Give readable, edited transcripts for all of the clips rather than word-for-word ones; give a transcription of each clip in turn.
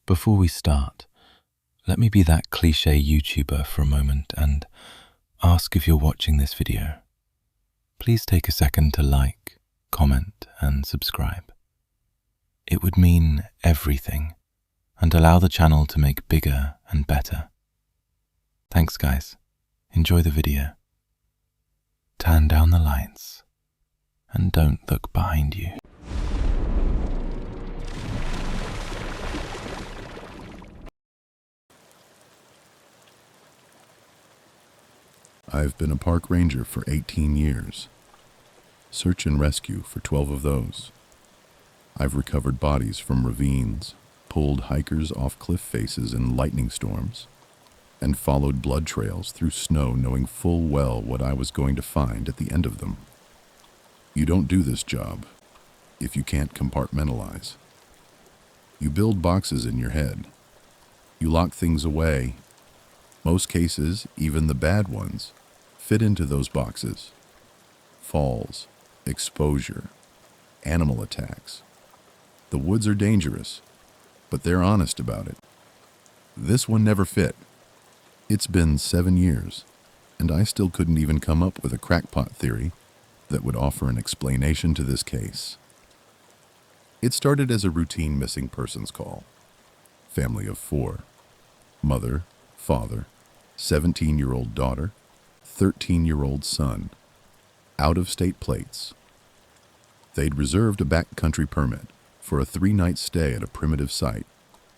Before we start, let me be that cliche YouTuber for a moment and ask if you're watching this video. Please take a second to like, comment, and subscribe. It would mean everything and allow the channel to make bigger and better. Thanks, guys. Enjoy the video. Turn down the lights and don't look behind you. I've been a park ranger for 18 years. Search and rescue for 12 of those. I've recovered bodies from ravines, pulled hikers off cliff faces in lightning storms, and followed blood trails through snow knowing full well what I was going to find at the end of them. You don't do this job if you can't compartmentalize. You build boxes in your head. You lock things away. Most cases, even the bad ones, fit into those boxes. Falls, exposure, animal attacks. The woods are dangerous, but they're honest about it. This one never fit. It's been 7 years, and I still couldn't even come up with a crackpot theory that would offer an explanation to this case. It started as a routine missing persons call. Family of 4. Mother, father, 17-year-old daughter, 13-year-old son. Out-of-state plates. They'd reserved a backcountry permit for a 3-night stay at a primitive site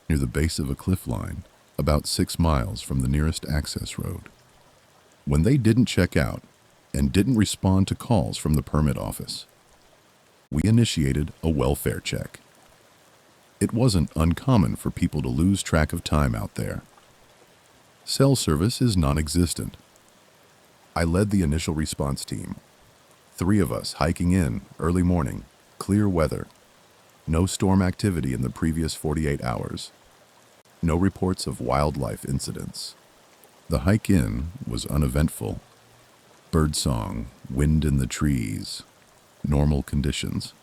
near the base of a cliff line about 6 miles from the nearest access road. When they didn't check out and didn't respond to calls from the permit office, we initiated a welfare check. It wasn't uncommon for people to lose track of time out there. Cell service is non-existent. I led the initial response team. 3 of us hiking in early morning, clear weather. No storm activity in the previous 48 hours. No reports of wildlife incidents. The hike in was uneventful. Birdsong, wind in the trees, normal conditions.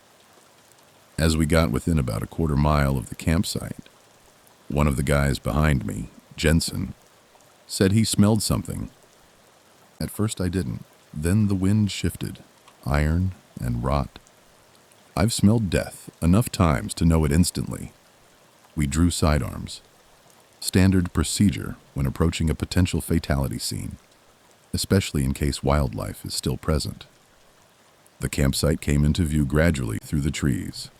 As we got within about a quarter mile of the campsite, one of the guys behind me, Jensen, said he smelled something. At first I didn't. Then the wind shifted, iron and rot. I've smelled death enough times to know it instantly. We drew sidearms. Standard procedure when approaching a potential fatality scene, especially in case wildlife is still present. The campsite came into view gradually through the trees,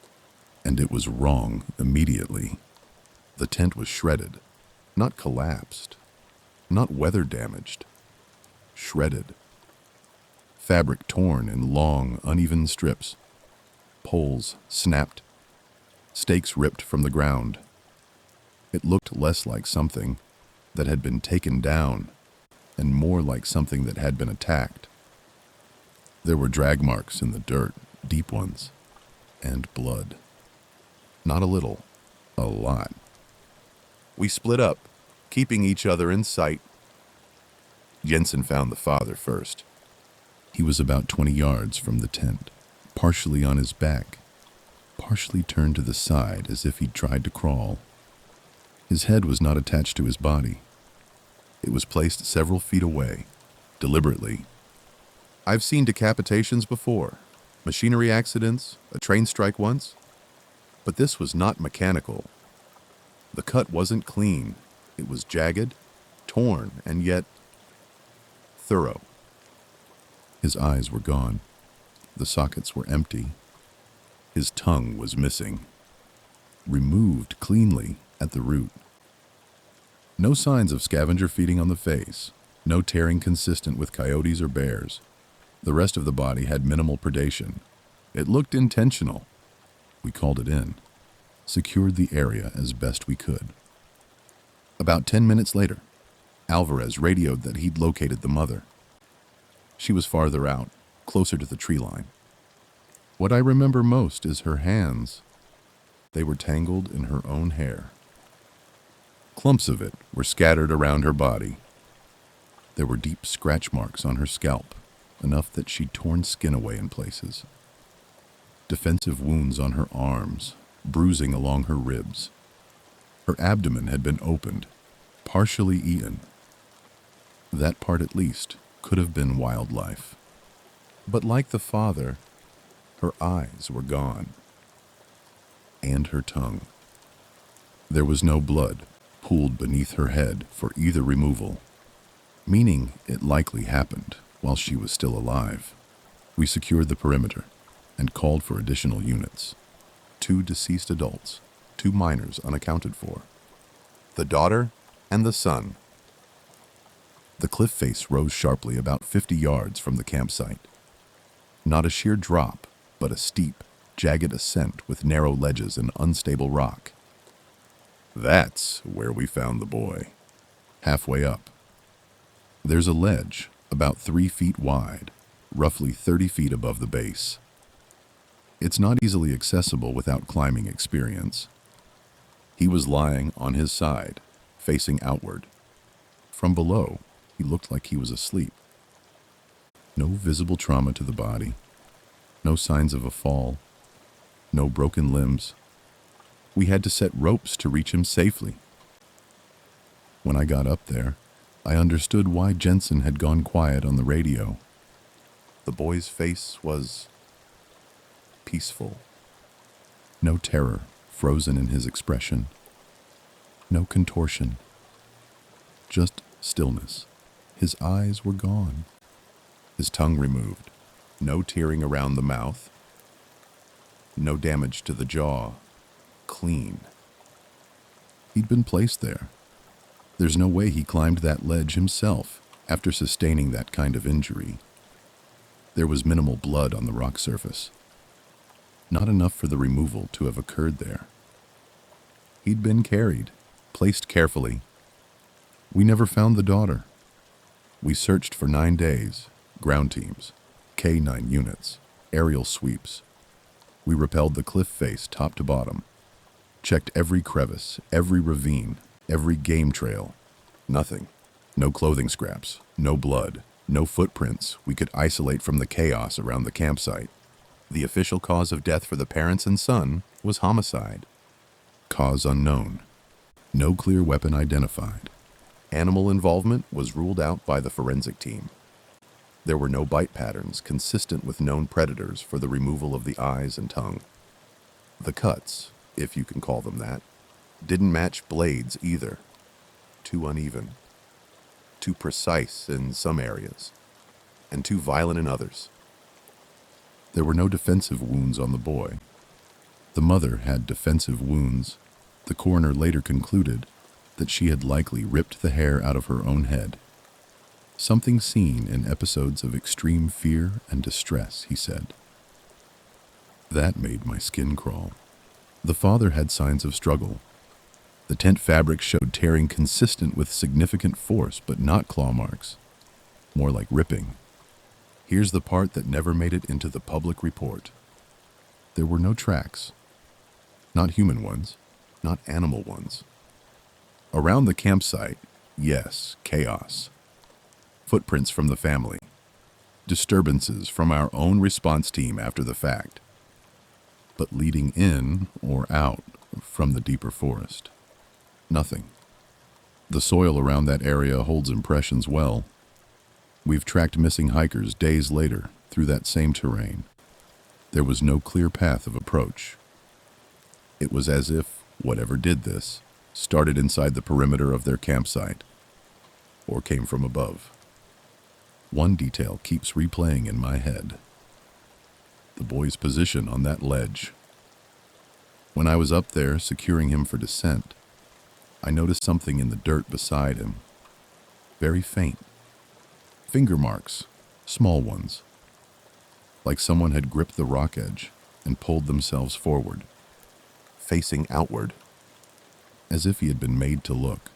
and it was wrong immediately. The tent was shredded, not collapsed, not weather damaged. Shredded. Fabric torn in long, uneven strips. Poles snapped. Stakes ripped from the ground. It looked less like something that had been taken down and more like something that had been attacked. There were drag marks in the dirt, deep ones, and blood. Not a little, a lot. We split up, keeping each other in sight. Jensen found the father first. He was about 20 yards from the tent, partially on his back, partially turned to the side as if he'd tried to crawl. His head was not attached to his body. It was placed several feet away, deliberately. I've seen decapitations before, machinery accidents, a train strike once, but this was not mechanical. The cut wasn't clean. It was jagged, torn, and yet thorough. His eyes were gone. The sockets were empty. His tongue was missing. Removed cleanly at the root. No signs of scavenger feeding on the face. No tearing consistent with coyotes or bears. The rest of the body had minimal predation. It looked intentional. We called it in. Secured the area as best we could. About 10 minutes later, Alvarez radioed that he'd located the mother. She was farther out, closer to the tree line. What I remember most is her hands. They were tangled in her own hair. Clumps of it were scattered around her body. There were deep scratch marks on her scalp, enough that she'd torn skin away in places. Defensive wounds on her arms, bruising along her ribs, Her abdomen had been opened, partially eaten. That part, at least, could have been wildlife. But like the father, her eyes were gone. And her tongue. There was no blood pooled beneath her head for either removal, meaning it likely happened while she was still alive. We secured the perimeter and called for additional units. 2 deceased adults, 2 minors unaccounted for. The daughter and the son. The cliff face rose sharply about 50 yards from the campsite. Not a sheer drop, but a steep, jagged ascent with narrow ledges and unstable rock. That's where we found the boy. Halfway up. There's a ledge about 3 feet wide, roughly 30 feet above the base. It's not easily accessible without climbing experience. He was lying on his side, facing outward. From below, he looked like he was asleep. No visible trauma to the body, no signs of a fall, no broken limbs. We had to set ropes to reach him safely. When I got up there, I understood why Jensen had gone quiet on the radio. The boy's face was peaceful. No terror frozen in his expression. No contortion. Just stillness. His eyes were gone. His tongue removed. No tearing around the mouth. No damage to the jaw. Clean. He'd been placed there. There's no way he climbed that ledge himself after sustaining that kind of injury. There was minimal blood on the rock surface. Not enough for the removal to have occurred there. He'd been carried, placed carefully. We never found the daughter. We searched for 9 days, ground teams, K-9 units, aerial sweeps. We repelled the cliff face top to bottom, checked every crevice, every ravine, every game trail. Nothing. No clothing scraps, no blood, no footprints we could isolate from the chaos around the campsite. The official cause of death for the parents and son was homicide. Cause unknown. No clear weapon identified. Animal involvement was ruled out by the forensic team. There were no bite patterns consistent with known predators for the removal of the eyes and tongue. The cuts, if you can call them that, didn't match blades either. Too uneven. Too precise in some areas, and too violent in others. There were no defensive wounds on the boy. The mother had defensive wounds. The coroner later concluded that she had likely ripped the hair out of her own head. Something seen in episodes of extreme fear and distress, he said. That made my skin crawl. The father had signs of struggle. The tent fabric showed tearing consistent with significant force, but not claw marks. More like ripping. Here's the part that never made it into the public report. There were no tracks. Not human ones, not animal ones. Around the campsite, yes, chaos. Footprints from the family. Disturbances from our own response team after the fact. But leading in or out from the deeper forest, nothing. The soil around that area holds impressions well. We've tracked missing hikers days later through that same terrain. There was no clear path of approach. It was as if whatever did this started inside the perimeter of their campsite, or came from above. One detail keeps replaying in my head. The boy's position on that ledge. When I was up there securing him for descent, I noticed something in the dirt beside him. Very faint. Finger marks, small ones. Like someone had gripped the rock edge and pulled themselves forward, facing outward, as if he had been made to look.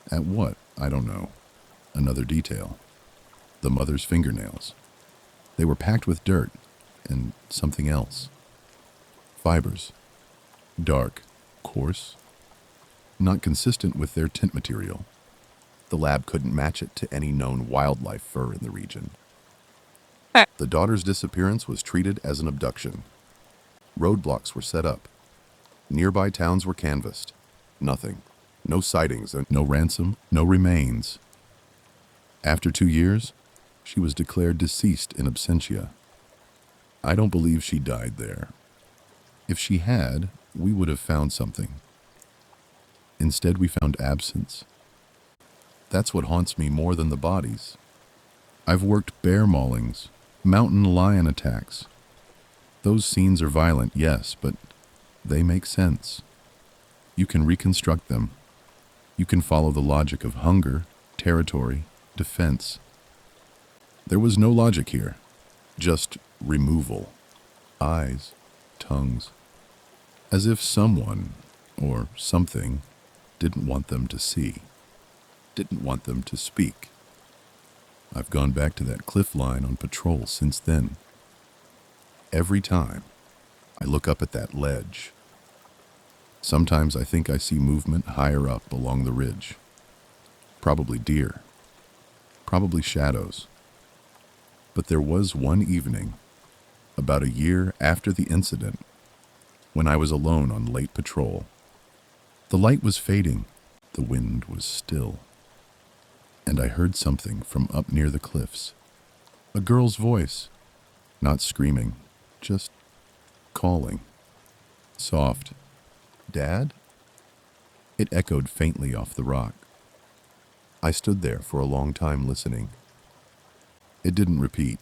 At what? I don't know. Another detail. The mother's fingernails. They were packed with dirt and something else. Fibers. Dark, coarse, not consistent with their tint material. The lab couldn't match it to any known wildlife fur in the region. The daughter's disappearance was treated as an abduction. Roadblocks were set up. Nearby towns were canvassed. Nothing. No sightings and no ransom, no remains. After 2 years, she was declared deceased in absentia. I don't believe she died there. If she had, we would have found something. Instead, we found absence. That's what haunts me more than the bodies. I've worked bear maulings, mountain lion attacks. Those scenes are violent, yes, but they make sense. You can reconstruct them. You can follow the logic of hunger, territory, defense. There was no logic here, just removal. Eyes, tongues. As if someone, or something, didn't want them to see, didn't want them to speak. I've gone back to that cliff line on patrol since then. Every time, I look up at that ledge. Sometimes I think I see movement higher up along the ridge. Probably deer. Probably shadows. But there was one evening, about a year after the incident, when I was alone on late patrol. The light was fading, the wind was still, and I heard something from up near the cliffs. A girl's voice, not screaming, just calling. Soft. Dad? It echoed faintly off the rock. I stood there for a long time listening. It didn't repeat.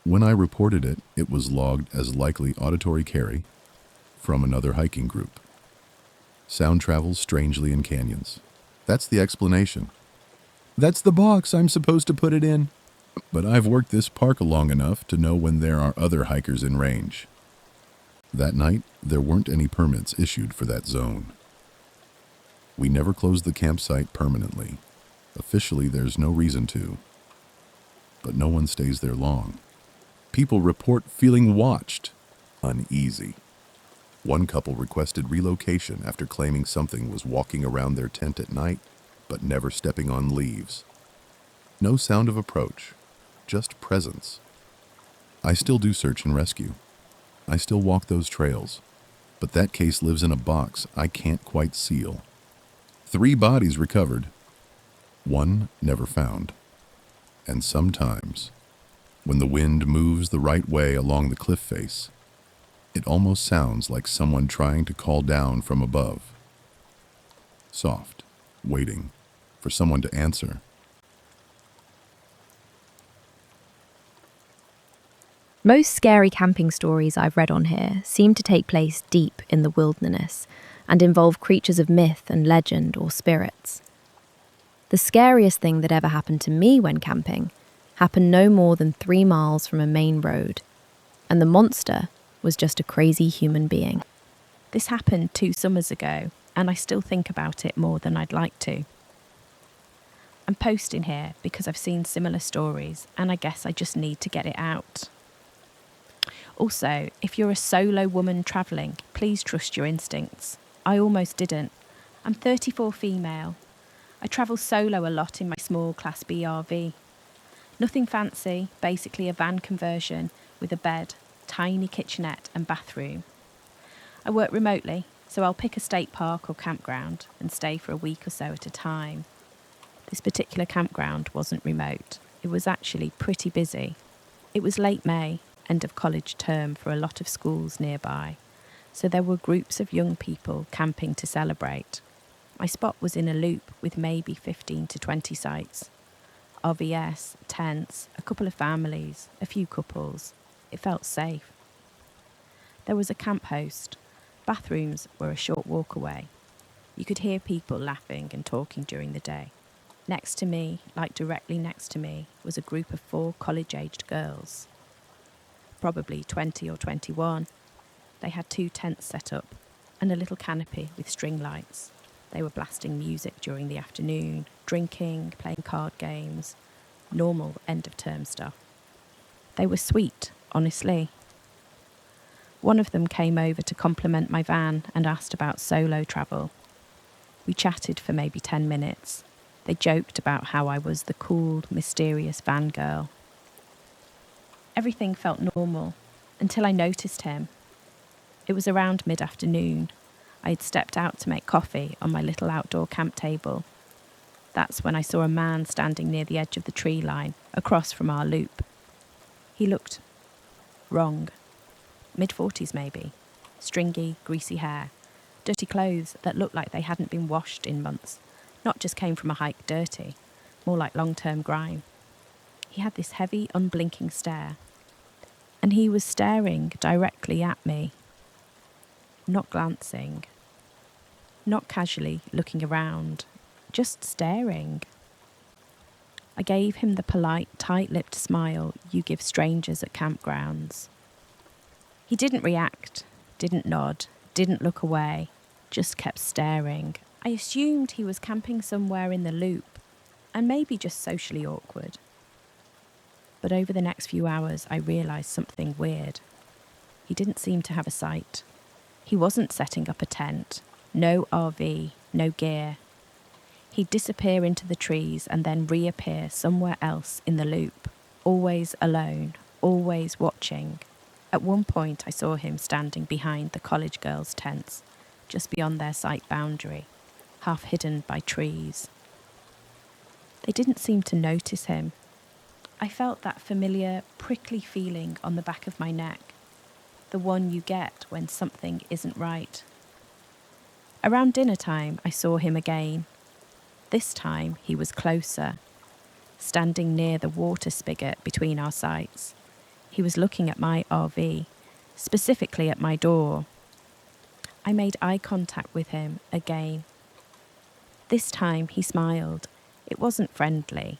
When I reported it, it was logged as likely auditory carry from another hiking group. Sound travels strangely in canyons. That's the explanation. That's the box I'm supposed to put it in. But I've worked this park long enough to know when there are other hikers in range. That night, there weren't any permits issued for that zone. We never closed the campsite permanently. Officially, there's no reason to. But no one stays there long. People report feeling watched, uneasy. One couple requested relocation after claiming something was walking around their tent at night, but never stepping on leaves. No sound of approach, just presence. I still do search and rescue. I still walk those trails, but that case lives in a box I can't quite seal. 3 bodies recovered, 1 never found. And sometimes, when the wind moves the right way along the cliff face, it almost sounds like someone trying to call down from above. Soft, waiting for someone to answer. Most scary camping stories I've read on here seem to take place deep in the wilderness and involve creatures of myth and legend or spirits. The scariest thing that ever happened to me when camping happened no more than 3 miles from a main road, and the monster was just a crazy human being. This happened 2 summers ago, and I still think about it more than I'd like to. I'm posting here because I've seen similar stories, and I guess I just need to get it out. Also, if you're a solo woman travelling, please trust your instincts. I almost didn't. I'm 34 female. I travel solo a lot in my small Class B RV. Nothing fancy, basically a van conversion with a bed, tiny kitchenette and bathroom. I work remotely, so I'll pick a state park or campground and stay for a week or so at a time. This particular campground wasn't remote. It was actually pretty busy. It was late May, end of college term for a lot of schools nearby, so there were groups of young people camping to celebrate. My spot was in a loop with maybe 15 to 20 sites. RVS, tents, a couple of families, a few couples. It felt safe. There was a camp host. Bathrooms were a short walk away. You could hear people laughing and talking during the day. Next to me, like directly next to me, was a group of 4 college-aged girls. Probably 20 or 21. They had 2 tents set up and a little canopy with string lights. They were blasting music during the afternoon, drinking, playing card games, normal end-of-term stuff. They were sweet, honestly. One of them came over to compliment my van and asked about solo travel. We chatted for maybe 10 minutes. They joked about how I was the cool, mysterious van girl. Everything felt normal until I noticed him. It was around mid-afternoon. I had stepped out to make coffee on my little outdoor camp table. That's when I saw a man standing near the edge of the tree line, across from our loop. He looked wrong. Mid-40s maybe. Stringy, greasy hair. Dirty clothes that looked like they hadn't been washed in months. Not just came from a hike dirty, more like long-term grime. He had this heavy, unblinking stare. And he was staring directly at me. Not glancing. Not casually looking around. Just staring. I gave him the polite, tight-lipped smile you give strangers at campgrounds. He didn't react, didn't nod, didn't look away, just kept staring. I assumed he was camping somewhere in the loop, and maybe just socially awkward. But over the next few hours, I realised something weird. He didn't seem to have a sight. He wasn't setting up a tent. No RV, no gear. He'd disappear into the trees and then reappear somewhere else in the loop, always alone, always watching. At one point I saw him standing behind the college girls' tents, just beyond their sight boundary, half hidden by trees. They didn't seem to notice him. I felt that familiar, prickly feeling on the back of my neck, the one you get when something isn't right. Around dinner time I saw him again. This time he was closer, standing near the water spigot between our sites. He was looking at my RV, specifically at my door. I made eye contact with him again. This time he smiled. It wasn't friendly.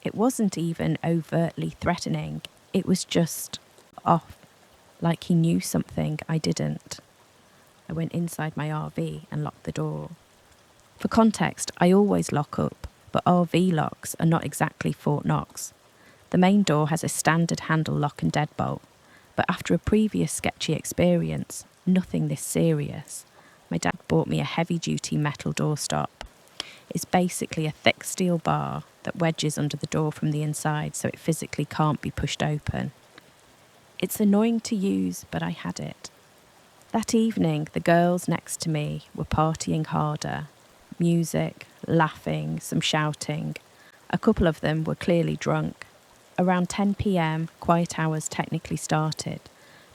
It wasn't even overtly threatening. It was just off, like he knew something I didn't. I went inside my RV and locked the door. For context, I always lock up, but RV locks are not exactly Fort Knox. The main door has a standard handle lock and deadbolt, but after a previous sketchy experience, nothing this serious, my dad bought me a heavy-duty metal doorstop. It's basically a thick steel bar that wedges under the door from the inside so it physically can't be pushed open. It's annoying to use, but I had it. That evening, the girls next to me were partying harder. Music, laughing, some shouting. A couple of them were clearly drunk. Around 10 p.m, quiet hours technically started,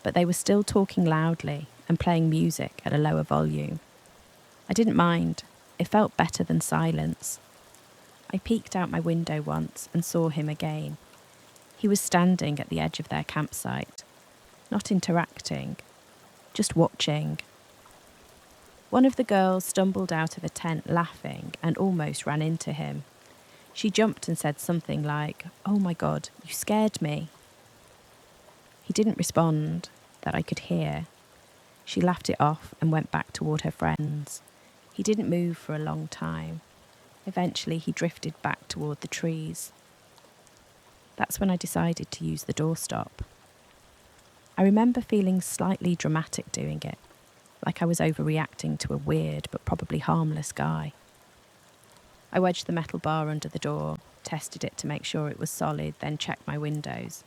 but they were still talking loudly and playing music at a lower volume. I didn't mind. It felt better than silence. I peeked out my window once and saw him again. He was standing at the edge of their campsite, not interacting, just watching. One of the girls stumbled out of a tent laughing and almost ran into him. She jumped and said something like, "Oh my God, you scared me." He didn't respond, that I could hear. She laughed it off and went back toward her friends. He didn't move for a long time. Eventually he drifted back toward the trees. That's when I decided to use the doorstop. I remember feeling slightly dramatic doing it, like I was overreacting to a weird but probably harmless guy. I wedged the metal bar under the door, tested it to make sure it was solid, then checked my windows.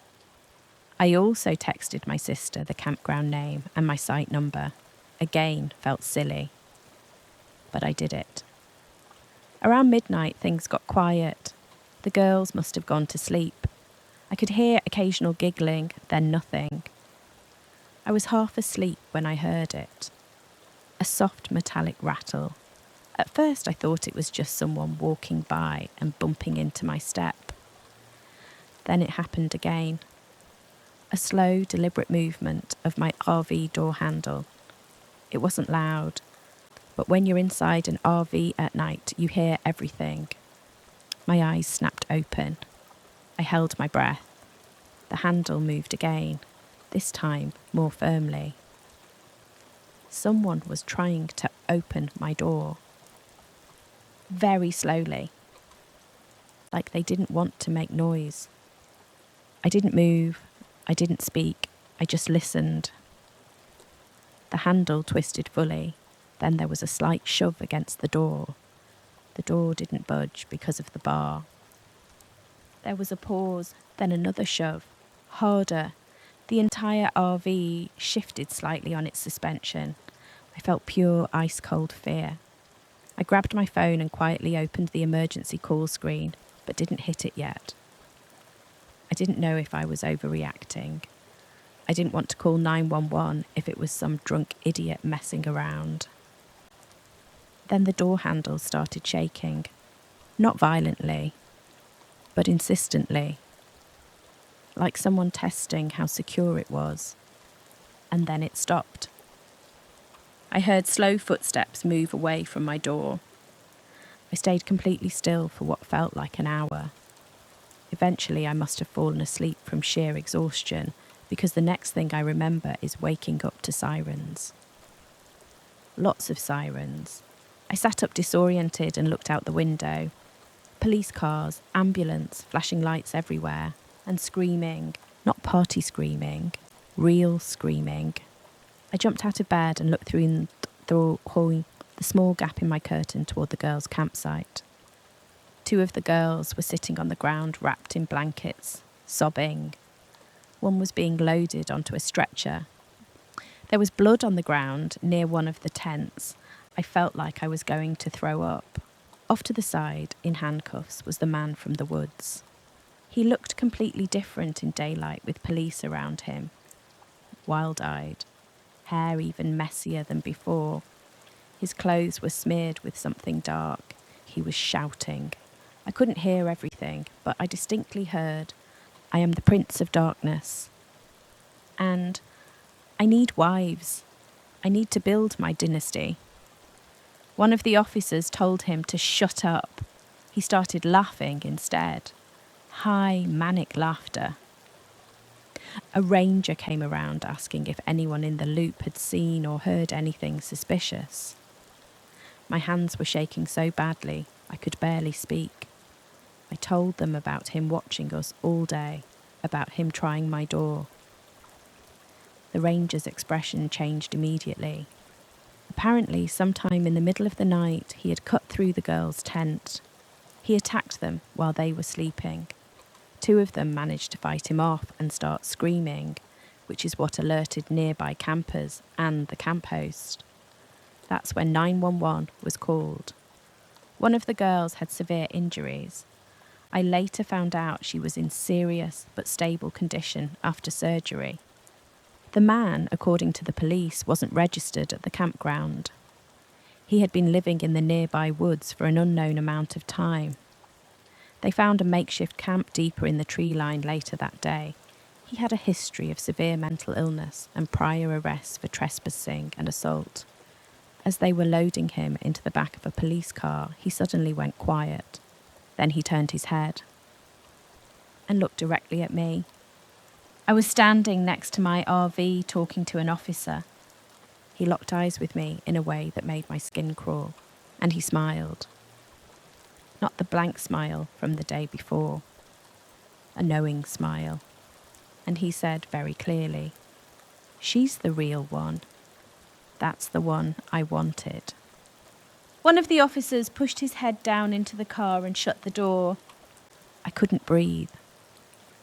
I also texted my sister the campground name and my site number. Again, felt silly. But I did it. Around midnight, things got quiet. The girls must have gone to sleep. I could hear occasional giggling, then nothing. I was half asleep when I heard it. A soft metallic rattle. At first I thought it was just someone walking by and bumping into my step. Then it happened again. A slow, deliberate movement of my RV door handle. It wasn't loud, but when you're inside an RV at night, you hear everything. My eyes snapped open. I held my breath. The handle moved again, this time more firmly. Someone was trying to open my door. Very slowly, like they didn't want to make noise. I didn't move, I didn't speak, I just listened. The handle twisted fully, then there was a slight shove against the door. The door didn't budge because of the bar. There was a pause, then another shove, harder. The entire RV shifted slightly on its suspension. I felt pure ice-cold fear. I grabbed my phone and quietly opened the emergency call screen, but didn't hit it yet. I didn't know if I was overreacting. I didn't want to call 911 if it was some drunk idiot messing around. Then the door handle started shaking. Not violently, but insistently. Like someone testing how secure it was. And then it stopped. I heard slow footsteps move away from my door. I stayed completely still for what felt like an hour. Eventually, I must have fallen asleep from sheer exhaustion, because the next thing I remember is waking up to sirens. Lots of sirens. I sat up disoriented and looked out the window. Police cars, ambulance, flashing lights everywhere, and screaming. Not party screaming, real screaming. I jumped out of bed and looked through the small gap in my curtain toward the girls' campsite. 2 of the girls were sitting on the ground wrapped in blankets, sobbing. One was being loaded onto a stretcher. There was blood on the ground near one of the tents. I felt like I was going to throw up. Off to the side, in handcuffs, was the man from the woods. He looked completely different in daylight with police around him. Wild-eyed, hair even messier than before. His clothes were smeared with something dark. He was shouting. I couldn't hear everything, but I distinctly heard, "I am the Prince of Darkness." And, "I need wives. I need to build my dynasty." One of the officers told him to shut up. He started laughing instead. High, manic laughter. A ranger came around asking if anyone in the loop had seen or heard anything suspicious. My hands were shaking so badly I could barely speak. I told them about him watching us all day, about him trying my door. The ranger's expression changed immediately. Apparently, sometime in the middle of the night, he had cut through the girls' tent. He attacked them while they were sleeping. 2 of them managed to fight him off and start screaming, which is what alerted nearby campers and the camp host. That's when 911 was called. One of the girls had severe injuries. I later found out she was in serious but stable condition after surgery. The man, according to the police, wasn't registered at the campground. He had been living in the nearby woods for an unknown amount of time. They found a makeshift camp deeper in the tree line later that day. He had a history of severe mental illness and prior arrests for trespassing and assault. As they were loading him into the back of a police car, he suddenly went quiet. Then he turned his head and looked directly at me. I was standing next to my RV talking to an officer. He locked eyes with me in a way that made my skin crawl, and he smiled. Not the blank smile from the day before, a knowing smile. And he said very clearly, "She's the real one. That's the one I wanted." One of the officers pushed his head down into the car and shut the door. I couldn't breathe.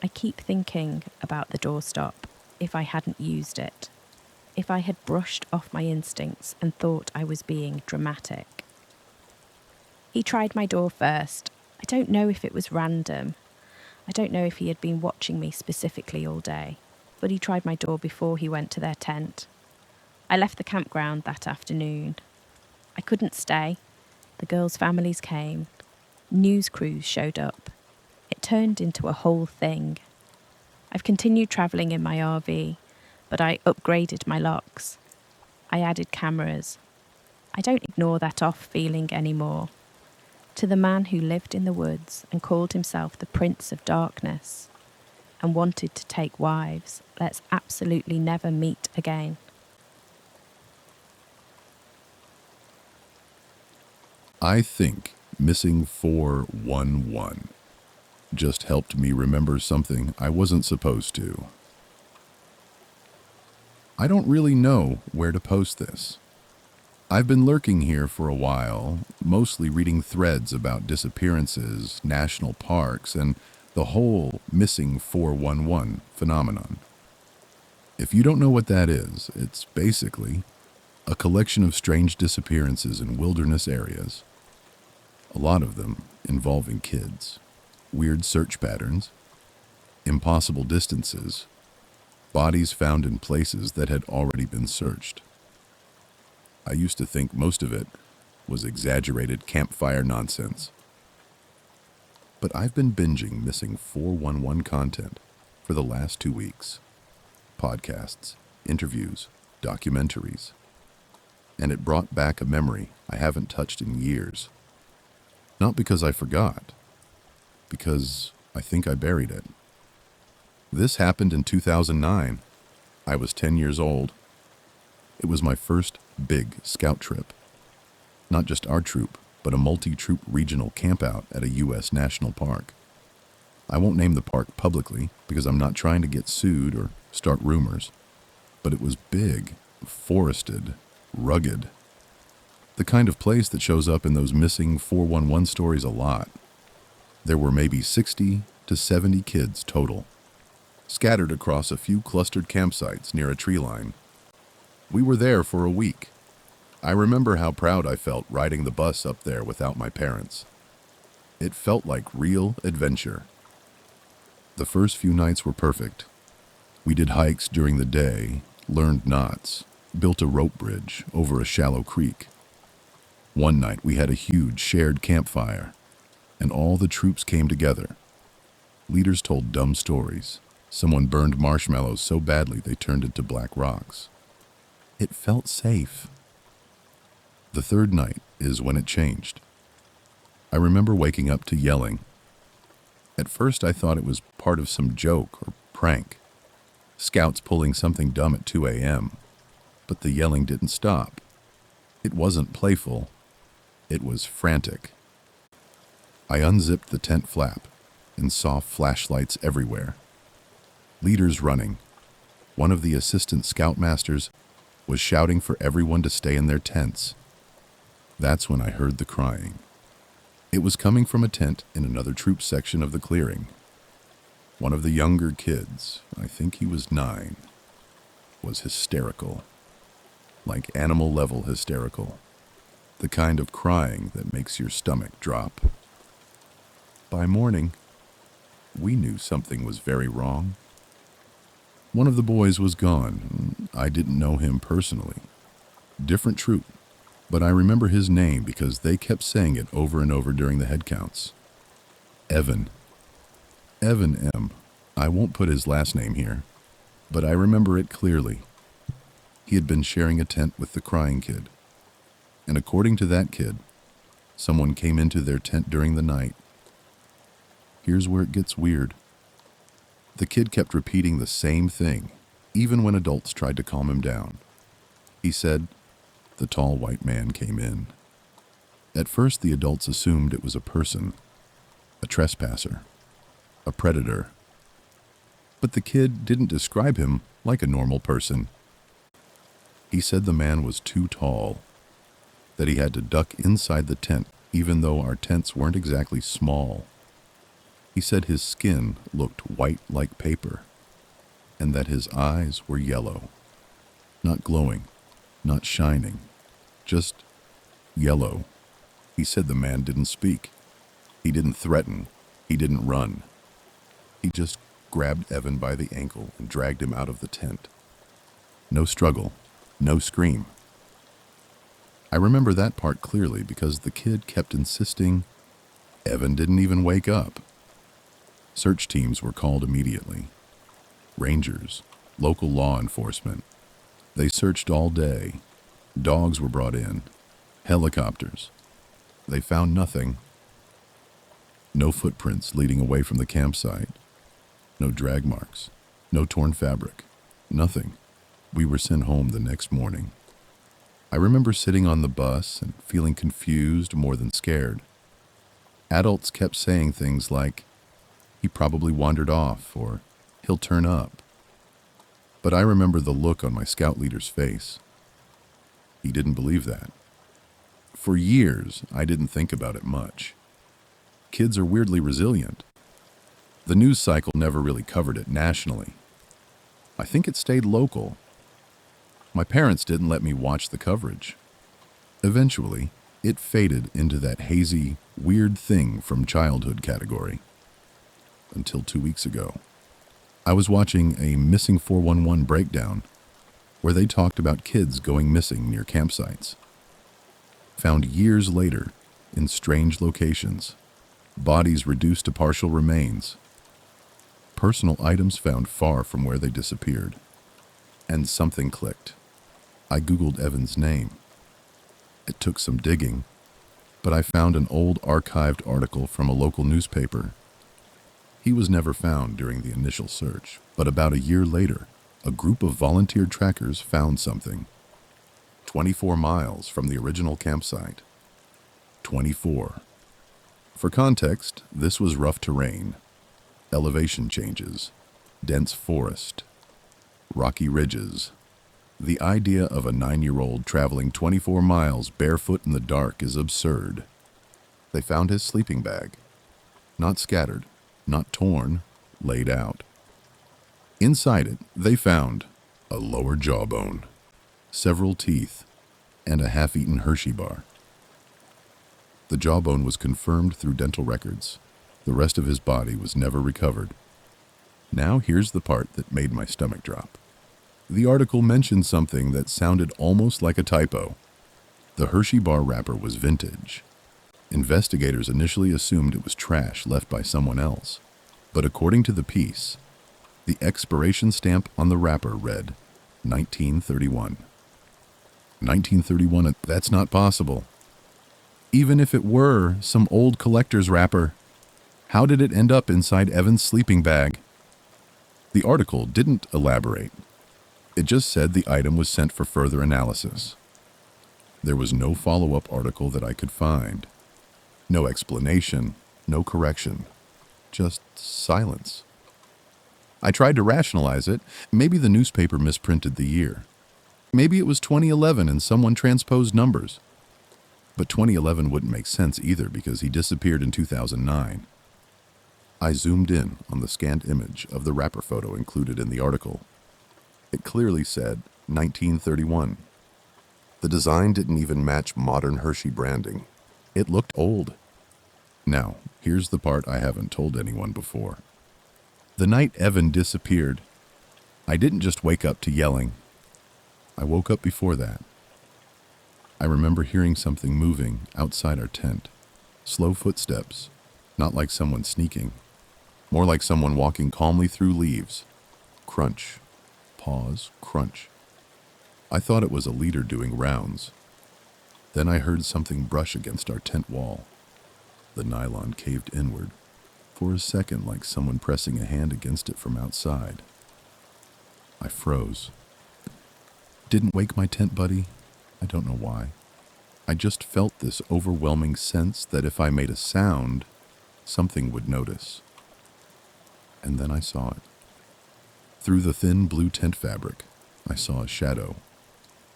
I keep thinking about the doorstop, if I hadn't used it. If I had brushed off my instincts and thought I was being dramatic. He tried my door first. I don't know if it was random. I don't know if he had been watching me specifically all day, but he tried my door before he went to their tent. I left the campground that afternoon. I couldn't stay. The girls' families came. News crews showed up. It turned into a whole thing. I've continued travelling in my RV, but I upgraded my locks. I added cameras. I don't ignore that off feeling anymore. To the man who lived in the woods and called himself the Prince of Darkness and wanted to take wives, let's absolutely never meet again. I think missing 411 just helped me remember something I wasn't supposed to. I don't really know where to post this. I've been lurking here for a while, mostly reading threads about disappearances, national parks, and the whole missing 411 phenomenon. If you don't know what that is, it's basically A collection of strange disappearances in wilderness areas, a lot of them involving kids, weird search patterns, impossible distances, bodies found in places that had already been searched. I used to think most of it was exaggerated campfire nonsense. But I've been binging missing 411 content for the last 2 weeks. Podcasts, interviews, documentaries. And it brought back a memory I haven't touched in years. Not because I forgot, because I think I buried it. This happened in 2009. I was 10 years old. It was my first big scout trip. Not just our troop, but a multi-troop regional campout at a U.S. national park. I won't name the park publicly because I'm not trying to get sued or start rumors. But it was big, forested, rugged. The kind of place that shows up in those missing 411 stories a lot. There were maybe 60 to 70 kids total, scattered across a few clustered campsites near a tree line. We were there for a week. I remember how proud I felt riding the bus up there without my parents. It felt like real adventure. The first few nights were perfect. We did hikes during the day, learned knots, built a rope bridge over a shallow creek. One night we had a huge shared campfire, and all the troops came together. Leaders told dumb stories. Someone burned marshmallows so badly they turned into black rocks. It felt safe. The third night is when it changed. I remember waking up to yelling. At first I thought it was part of some joke or prank. Scouts pulling something dumb at 2 a.m. But the yelling didn't stop. It wasn't playful. It was frantic. I unzipped the tent flap and saw flashlights everywhere. Leaders running. One of the assistant scoutmasters was shouting for everyone to stay in their tents. That's when I heard the crying. It was coming from a tent in another troop section of the clearing. One of the younger kids, I think he was 9, was hysterical. Like animal-level hysterical. The kind of crying that makes your stomach drop. By morning, we knew something was very wrong. One of the boys was gone. I didn't know him personally. Different troop, but I remember his name because they kept saying it over and over during the head counts. Evan. Evan M. I won't put his last name here, but I remember it clearly. He had been sharing a tent with the crying kid. And according to that kid, someone came into their tent during the night. Here's where it gets weird. The kid kept repeating the same thing, even when adults tried to calm him down. He said, the tall white man came in. At first, the adults assumed it was a person, a trespasser, a predator. But the kid didn't describe him like a normal person. He said the man was too tall, that he had to duck inside the tent even though our tents weren't exactly small. He said his skin looked white like paper, and that his eyes were yellow. Not glowing, not shining, just yellow. He said the man didn't speak. He didn't threaten. He didn't run. He just grabbed Evan by the ankle and dragged him out of the tent. No struggle, no scream. I remember that part clearly because the kid kept insisting Evan didn't even wake up. Search teams were called immediately. Rangers, local law enforcement. They searched all day. Dogs were brought in. Helicopters. They found nothing. No footprints leading away from the campsite. No drag marks. No torn fabric. Nothing. We were sent home the next morning. I remember sitting on the bus and feeling confused more than scared. Adults kept saying things like, he probably wandered off, or he'll turn up. But I remember the look on my scout leader's face. He didn't believe that. For years, I didn't think about it much. Kids are weirdly resilient. The news cycle never really covered it nationally. I think it stayed local. My parents didn't let me watch the coverage. Eventually, it faded into that hazy, weird thing from childhood category. Until 2 weeks ago, I was watching a Missing 411 breakdown where they talked about kids going missing near campsites. Found years later in strange locations, bodies reduced to partial remains, personal items found far from where they disappeared. And something clicked. I Googled Evan's name. It took some digging, but I found an old archived article from a local newspaper. He was never found during the initial search, but about a year later, a group of volunteer trackers found something. 24 miles from the original campsite. 24. For context, this was rough terrain, elevation changes, dense forest, rocky ridges. The idea of a 9-year-old traveling 24 miles barefoot in the dark is absurd. They found his sleeping bag. Not scattered, not torn, laid out. Inside it, they found a lower jawbone, several teeth, and a half-eaten Hershey bar. The jawbone was confirmed through dental records. The rest of his body was never recovered. Now here's the part that made my stomach drop. The article mentioned something that sounded almost like a typo. The Hershey bar wrapper was vintage. Investigators initially assumed it was trash left by someone else, but according to the piece, the expiration stamp on the wrapper read 1931. 1931, that's not possible. Even if it were some old collector's wrapper, how did it end up inside Evan's sleeping bag? The article didn't elaborate. It just said the item was sent for further analysis. There was no follow-up article that I could find. No explanation, no correction, just silence. I tried to rationalize it. Maybe the newspaper misprinted the year. Maybe it was 2011 and someone transposed numbers. But 2011 wouldn't make sense either because he disappeared in 2009. I zoomed in on the scanned image of the wrapper photo included in the article. It clearly said 1931. The design didn't even match modern Hershey branding. It looked old. Now, here's the part I haven't told anyone before. The night Evan disappeared, I didn't just wake up to yelling. I woke up before that. I remember hearing something moving outside our tent. Slow footsteps, not like someone sneaking. More like someone walking calmly through leaves. Crunch. Pause, crunch. I thought it was a leader doing rounds. Then I heard something brush against our tent wall. The nylon caved inward, for a second like someone pressing a hand against it from outside. I froze. Didn't wake my tent buddy. I don't know why. I just felt this overwhelming sense that if I made a sound, something would notice. And then I saw it. Through the thin blue tent fabric, I saw a shadow.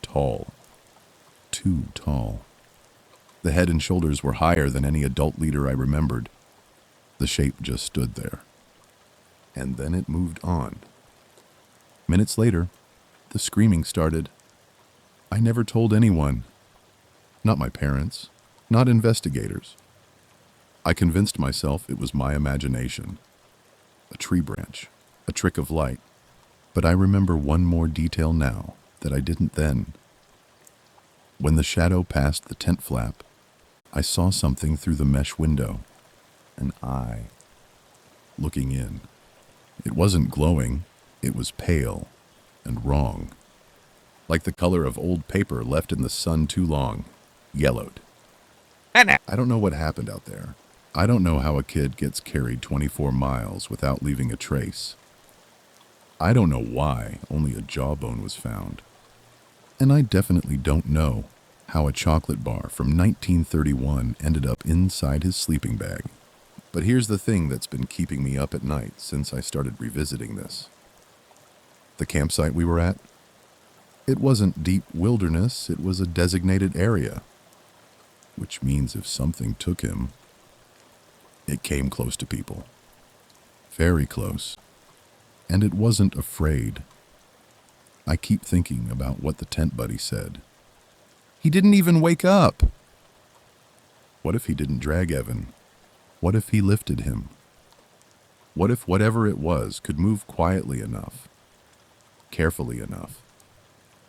Tall. Too tall. The head and shoulders were higher than any adult leader I remembered. The shape just stood there. And then it moved on. Minutes later, the screaming started. I never told anyone. Not my parents. Not investigators. I convinced myself it was my imagination. A tree branch. A trick of light. But I remember one more detail now that I didn't then. When the shadow passed the tent flap, I saw something through the mesh window. An eye. Looking in. It wasn't glowing. It was pale and wrong. Like the color of old paper left in the sun too long. Yellowed. I don't know what happened out there. I don't know how a kid gets carried 24 miles without leaving a trace. I don't know why only a jawbone was found. And I definitely don't know how a chocolate bar from 1931 ended up inside his sleeping bag. But here's the thing that's been keeping me up at night since I started revisiting this. The campsite we were at, it wasn't deep wilderness, it was a designated area. Which means if something took him, it came close to people. Very close. And it wasn't afraid. I keep thinking about what the tent buddy said. He didn't even wake up. What if he didn't drag Evan? What if he lifted him? What if whatever it was could move quietly enough, carefully enough,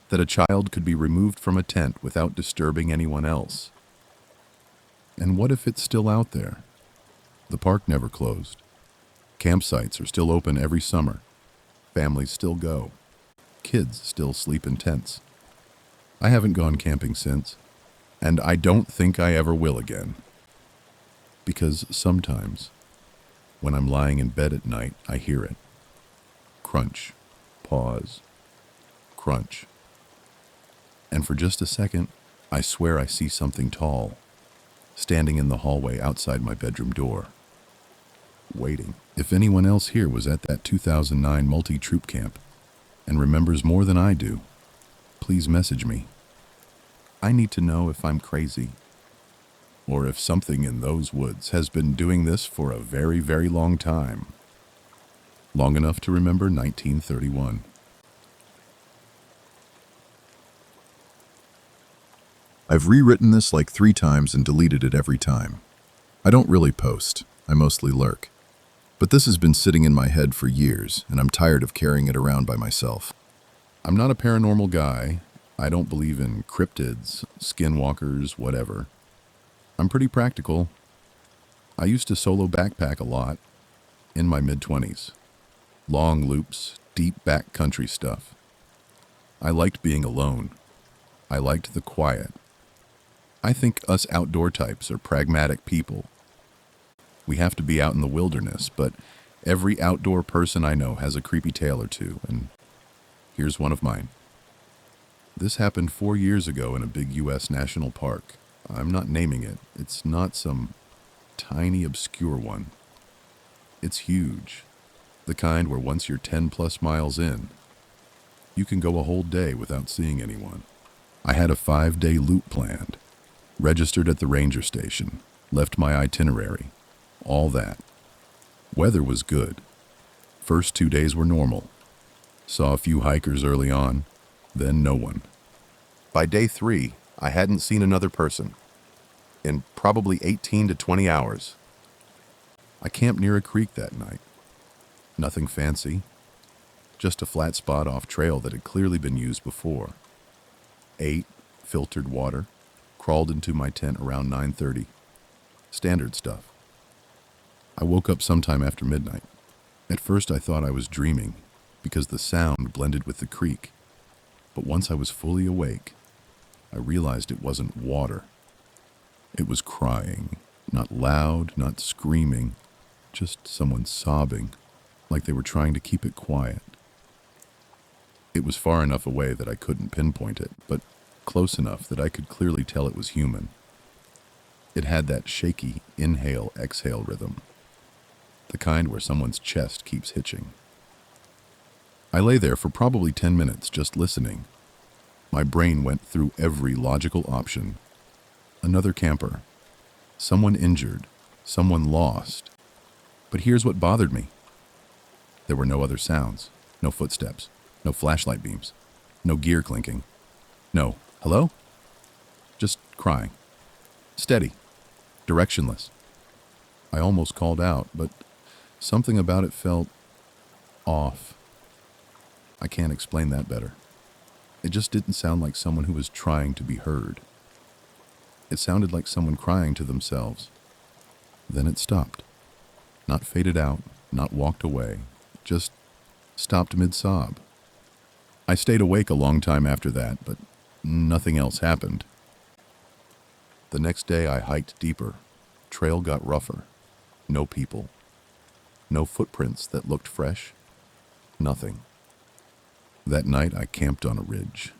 that a child could be removed from a tent without disturbing anyone else? And what if it's still out there? The park never closed. Campsites are still open every summer. Families still go. Kids still sleep in tents. I haven't gone camping since, and I don't think I ever will again. Because sometimes, when I'm lying in bed at night, I hear it. Crunch, pause, crunch. And for just a second, I swear I see something tall, standing in the hallway outside my bedroom door, waiting. If anyone else here was at that 2009 multi-troop camp and remembers more than I do, please message me. I need to know if I'm crazy, or if something in those woods has been doing this for a very, very long time. Long enough to remember 1931. I've rewritten this like 3 times and deleted it every time. I don't really post, I mostly lurk. But this has been sitting in my head for years, and I'm tired of carrying it around by myself. I'm not a paranormal guy. I don't believe in cryptids, skinwalkers, whatever. I'm pretty practical. I used to solo backpack a lot, in my mid-20s. Long loops, deep backcountry stuff. I liked being alone. I liked the quiet. I think us outdoor types are pragmatic people. We have to be out in the wilderness, but every outdoor person I know has a creepy tale or two, and here's one of mine. This happened 4 years ago in a big U.S. national park. I'm not naming it. It's not some tiny, obscure one. It's huge. The kind where once you're 10+ miles in, you can go a whole day without seeing anyone. I had a 5-day loop planned, registered at the ranger station, left my itinerary, all that. Weather was good. First 2 days were normal. Saw a few hikers early on, then no one. By day 3, I hadn't seen another person in probably 18 to 20 hours. I camped near a creek that night. Nothing fancy, just a flat spot off trail that had clearly been used before. Ate, filtered water, crawled into my tent around 9:30. Standard stuff. I woke up sometime after midnight. At first I thought I was dreaming because the sound blended with the creek. But once I was fully awake, I realized it wasn't water. It was crying. Not loud, not screaming, just someone sobbing, like they were trying to keep it quiet. It was far enough away that I couldn't pinpoint it, but close enough that I could clearly tell it was human. It had that shaky inhale-exhale rhythm, the kind where someone's chest keeps hitching. I lay there for probably 10 minutes just listening. My brain went through every logical option. Another camper. Someone injured. Someone lost. But here's what bothered me. There were no other sounds. No footsteps. No flashlight beams. No gear clinking. No, hello? Just crying. Steady. Directionless. I almost called out, but something about it felt off. I can't explain that better. It just didn't sound like someone who was trying to be heard. It sounded like someone crying to themselves. Then it stopped. Not faded out, not walked away, just stopped mid-sob. I stayed awake a long time after that, but nothing else happened. The next day I hiked deeper. Trail got rougher. No people. No footprints that looked fresh. Nothing. That night I camped on a ridge.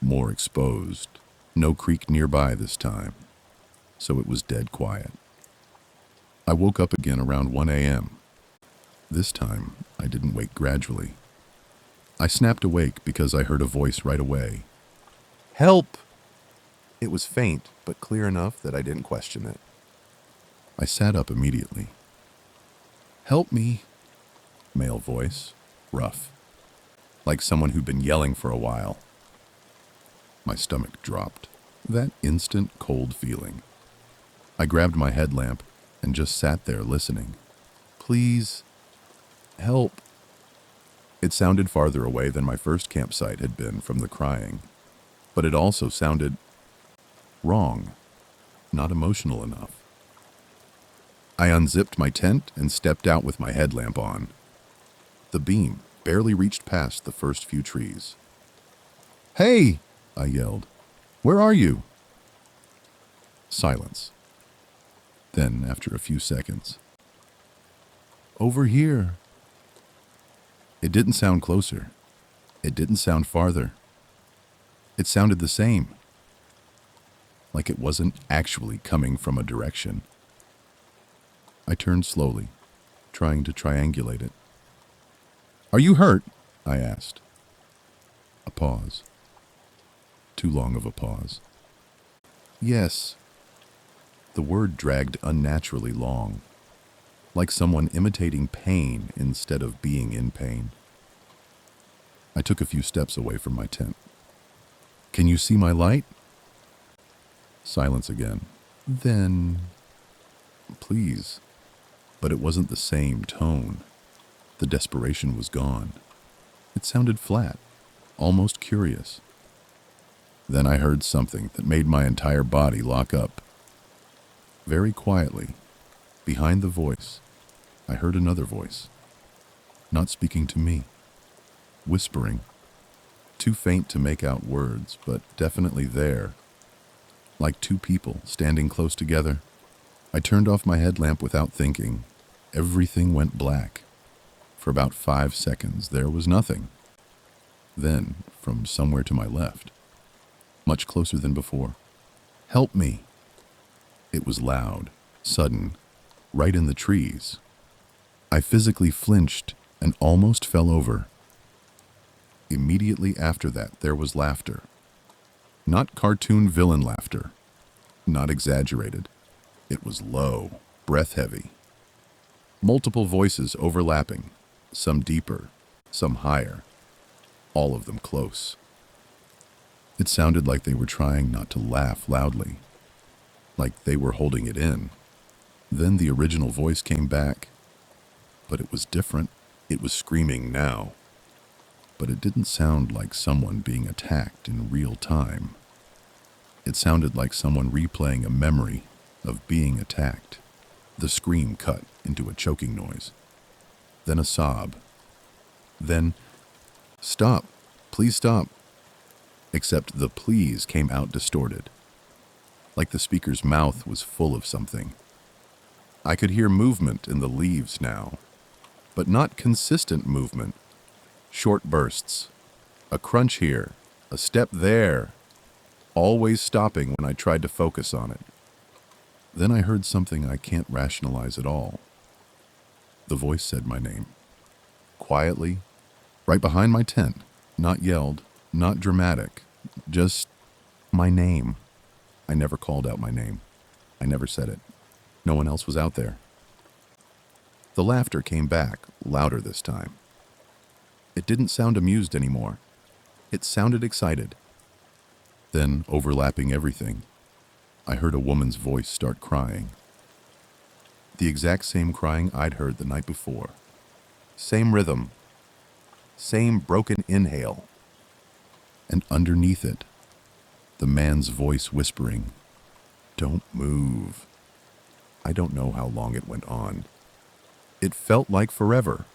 More exposed. No creek nearby this time, so it was dead quiet. I woke up again around 1 a.m. This time, I didn't wake gradually. I snapped awake because I heard a voice right away. Help! It was faint, but clear enough that I didn't question it. I sat up immediately. Help me! Male voice, rough. like someone who'd been yelling for a while. My stomach dropped. That instant cold feeling. I grabbed my headlamp and just sat there listening. Please, help. It sounded farther away than my first campsite had been from the crying, but it also sounded wrong, not emotional enough. I unzipped my tent and stepped out with my headlamp on. The beam barely reached past the first few trees. "Hey!" I yelled. "Where are you?" Silence. Then, after a few seconds, "Over here." It didn't sound closer. It didn't sound farther. It sounded the same. Like it wasn't actually coming from a direction. I turned slowly, trying to triangulate it. "Are you hurt?" I asked. A pause. Too long of a pause. "Yes." The word dragged unnaturally long, like someone imitating pain instead of being in pain. I took a few steps away from my tent. "Can you see my light?" Silence again. "Then, please." But it wasn't the same tone. The desperation was gone. It sounded flat, almost curious. Then I heard something that made my entire body lock up. Very quietly, behind the voice, I heard another voice. Not speaking to me. Whispering. Too faint to make out words, but definitely there. Like two people standing close together. I turned off my headlamp without thinking. Everything went black. For about 5 seconds, there was nothing. Then, from somewhere to my left, much closer than before, "Help me!" It was loud, sudden, right in the trees. I physically flinched and almost fell over. Immediately after that, there was laughter. Not cartoon villain laughter. Not exaggerated. It was low, breath-heavy. Multiple voices overlapping, some deeper, some higher, all of them close. It sounded like they were trying not to laugh loudly, like they were holding it in. Then the original voice came back, but it was different. It was screaming now, but it didn't sound like someone being attacked in real time. It sounded like someone replaying a memory of being attacked. The scream cut into a choking noise, then a sob, then, "Stop, please stop." Except the please came out distorted, like the speaker's mouth was full of something. I could hear movement in the leaves now, but not consistent movement. Short bursts, a crunch here, a step there, always stopping when I tried to focus on it. Then I heard something I can't rationalize at all. The voice said my name. Quietly, right behind my tent, not yelled, not dramatic, just my name. I never called out my name. I never said it. No one else was out there. The laughter came back, louder this time. It didn't sound amused anymore. It sounded excited. Then, overlapping everything, I heard a woman's voice start crying. The exact same crying I'd heard the night before. Same rhythm. Same broken inhale. And underneath it, the man's voice whispering, "Don't move." I don't know how long it went on. It felt like forever,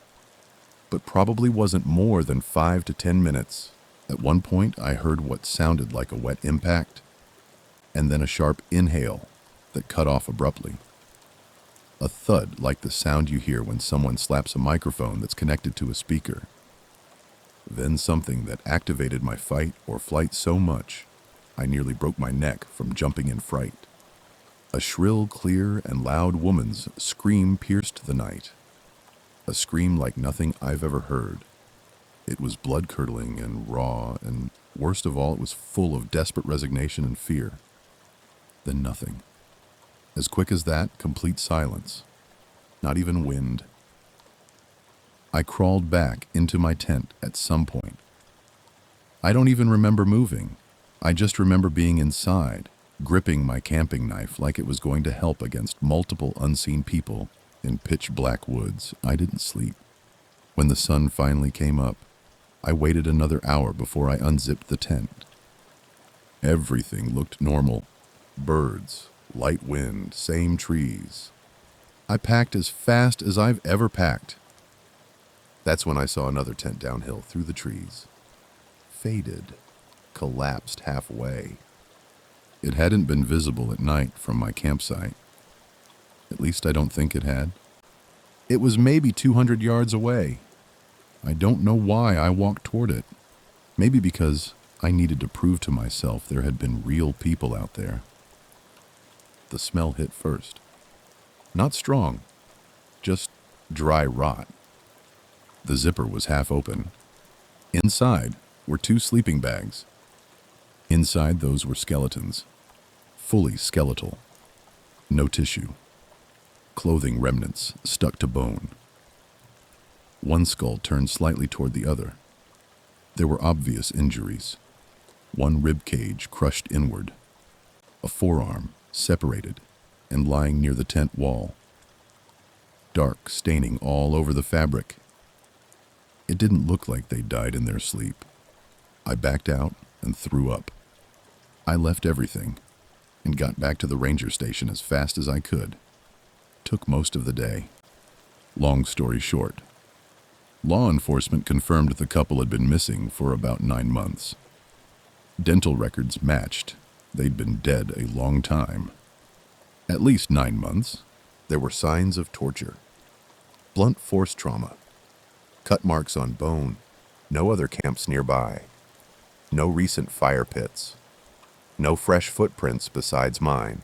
but probably wasn't more than 5 to 10 minutes. At one point, I heard what sounded like a wet impact, and then a sharp inhale that cut off abruptly. A thud like the sound you hear when someone slaps a microphone that's connected to a speaker. Then something that activated my fight or flight so much, I nearly broke my neck from jumping in fright. A shrill, clear, and loud woman's scream pierced the night. A scream like nothing I've ever heard. It was blood-curdling and raw, and worst of all, it was full of desperate resignation and fear. Then nothing. As quick as that, complete silence. Not even wind. I crawled back into my tent at some point. I don't even remember moving. I just remember being inside, gripping my camping knife like it was going to help against multiple unseen people in pitch black woods. I didn't sleep. When the sun finally came up, I waited another hour before I unzipped the tent. Everything looked normal. Birds, light wind, same trees. I packed as fast as I've ever packed. That's when I saw another tent downhill through the trees. Faded, collapsed halfway. It hadn't been visible at night from my campsite. At least I don't think it had. It was maybe 200 yards away. I don't know why I walked toward it. Maybe because I needed to prove to myself there had been real people out there. The smell hit first. Not strong, just dry rot. The zipper was half open. Inside were 2 sleeping bags. Inside those were skeletons, fully skeletal. No tissue. Clothing remnants stuck to bone. One skull turned slightly toward the other. There were obvious injuries. One rib cage crushed inward. A forearm separated and lying near the tent wall. Dark staining all over the fabric. It didn't look like they died in their sleep. I backed out and threw up. I left everything and got back to the ranger station as fast as I could. Took most of the day. Long story short, law enforcement confirmed the couple had been missing for about 9 months. Dental records matched. They'd been dead a long time. At least 9 months. There were signs of torture. Blunt force trauma. Cut marks on bone. No other camps nearby. No recent fire pits. No fresh footprints besides mine.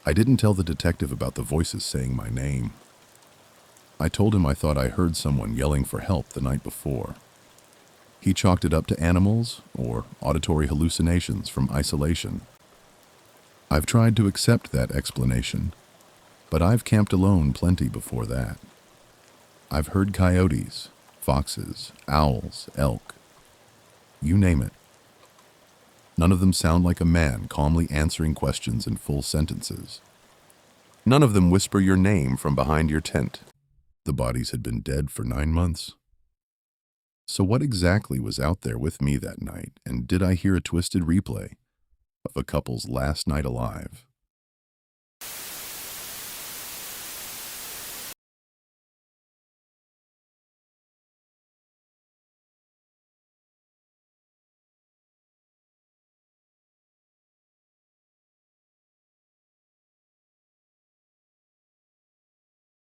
I didn't tell the detective about the voices saying my name. I told him I thought I heard someone yelling for help the night before. He chalked it up to animals or auditory hallucinations from isolation. I've tried to accept that explanation, but I've camped alone plenty before that. I've heard coyotes, foxes, owls, elk. You name it. None of them sound like a man calmly answering questions in full sentences. None of them whisper your name from behind your tent. The bodies had been dead for 9 months. So what exactly was out there with me that night, and did I hear a twisted replay of a couple's last night alive?